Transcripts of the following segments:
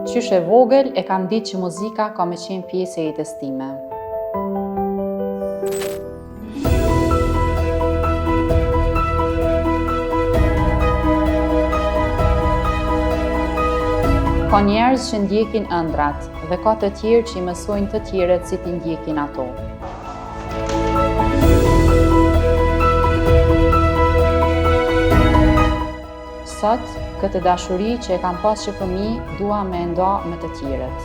Qysh e vogël e kam ditë që muzika ka me qenë pjesë e jetës time. Ka njerëz që ndjekin ëndrat dhe ka të tjerë që i mësojnë të tjerët si t'i ndjekin ato. Sot, këtë dashuri që e kam pas që fëmijë, dua me nda me të tjerët.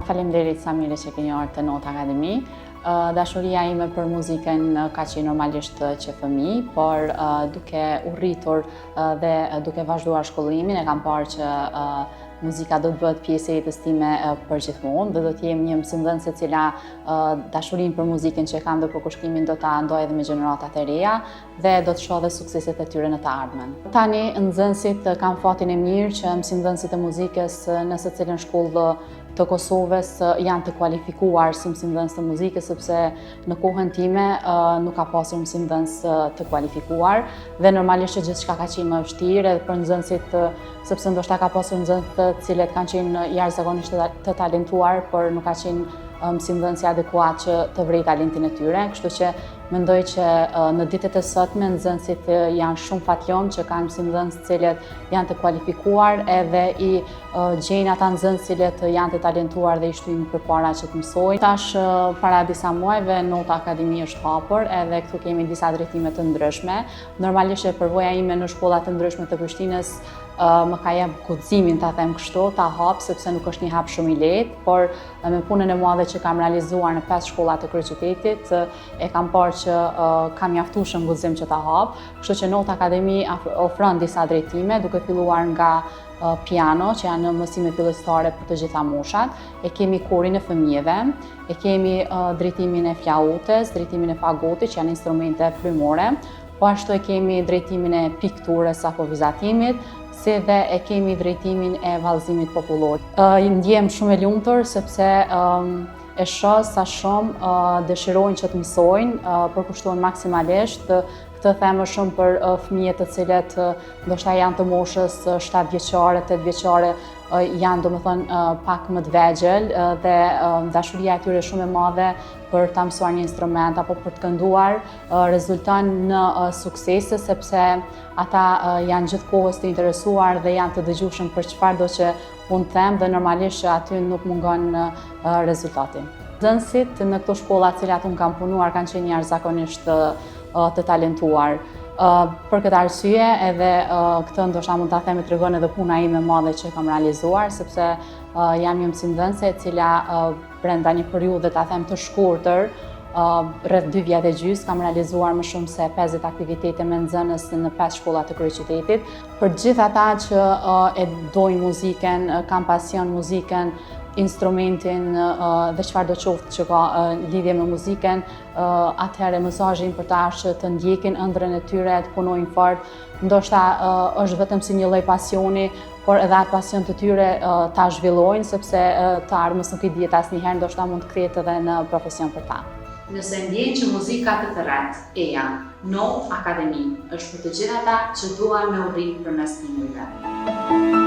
Faleminderit Samire që keni ardhur te Note Akademi. Dashuria ime për muzikën ka qenë normalisht që fëmijë, por duke u rritur dhe duke vazhduar shkollimin e kam parë që muzika do të bëhet pjesë e jetës time për gjithmonë dhe do të jem një mësimdhënëse e cila dashurinë për muzikën që kam dhe për kushtimin do ta ndoj edhe me gjeneratat e reja dhe do të shoh dhe sukseset e tyre në të ardhmen. Tani nxënësit kanë fatin e mirë që mësimdhënësit e muzikës në secilën shkollë të Kosovës janë të kualifikuar si mësimdhënës të muzikës, sepse në kohën time nuk ka pasur mësimdhënës të kualifikuar dhe normalisht që gjithçka ka qenë më vështirë edhe për nxënësit, sepse ndoshta ka pasur nxënës të cilët kanë qenë jashtëzakonisht të talentuar, por nuk ka qenë mësimdhënësi adekuat që të vrej talentin e tyre, kështu që mendoj që në ditët e sotme nxënësit janë shumë fatljom që kanë mësimdhënës të cilët janë të kualifikuar edhe i gjejnë ata nxënës cilët janë të talentuar dhe i shtyjnë përpara që të mësojnë. Tash para disa muajve Note Akademi është hapur edhe këtu kemi disa drejtime të ndryshme. Normalisht përvoja ime në shkollat të ndryshme të Prishtinës më ka jep guximin ta them kështu, ta hap sepse nuk është një hap shumë i lehtë, por me punën e madhe që kam realizuar në 5 shkolla të kryeqytetit e kam parë që kam mjaftueshëm guxim që ta hap, kështu që Note Akademi ofron disa drejtime duke filluar nga piano, që janë mësime fillestare për të gjitha moshat, e kemi korin e fëmijëve, e kemi drejtimin e flautës, drejtimin e fagotit, që janë instrumente frymore, po ashtu e kemi drejtimin e pikturës apo vizatimit, si dhe e kemi drejtimin e vallëzimit popullor. Ndjem shumë e lumtur sepse e shoh sa shumë dëshirojnë që të mësojnë, përkushtohen maksimalisht. Këtë them më shumë për fëmijët të cilët ndoshta janë të moshës 7 vjeçare, 8 vjeçare, janë domethënë pak më të vegjël dhe dashuria e tyre shumë e madhe për ta mësuar një instrument apo për të kënduar rezulton në suksese sepse ata janë gjithkohës të interesuar dhe janë të dëgjueshëm për çfarëdo që unë them dhe normalisht që aty nuk mungon rezultati. Nxënësit në këto shkolla të cilat unë kam punuar kanë qenë jashtëzakonisht të talentuar. Për këtë arsye edhe këtë ndoshta mund ta them e tregon edhe puna ime e madhe që kam realizuar, sepse jam një mësimdhënëse e cila brenda një periudhe ta them të shkurtër, rreth 2 vjet e gjys, kam realizuar më shumë se 50 aktivitete me nxënës në 5 shkolla të kryeqytetit. Për gjithë ata që e dojnë muzikën, kanë pasion muzikën, instrumentin dhe çfarëdo qoftë që ka lidhje me muzikën, atëherë mesazhi im për ta është që të ndjekin ëndrrën e tyre, të punojnë fort, ndoshta është vetëm si një lloj pasioni, por edhe atë pasion të tyre ta zhvillojnë sepse të ardhmës nuk i dihet asnjëherë, ndoshta mund të krihet edhe në profesion për ta. Nëse ndjen që muzika të tërret, eja, Note Akademi është për të gjithë ata që duan me u rritë përmes tingujve.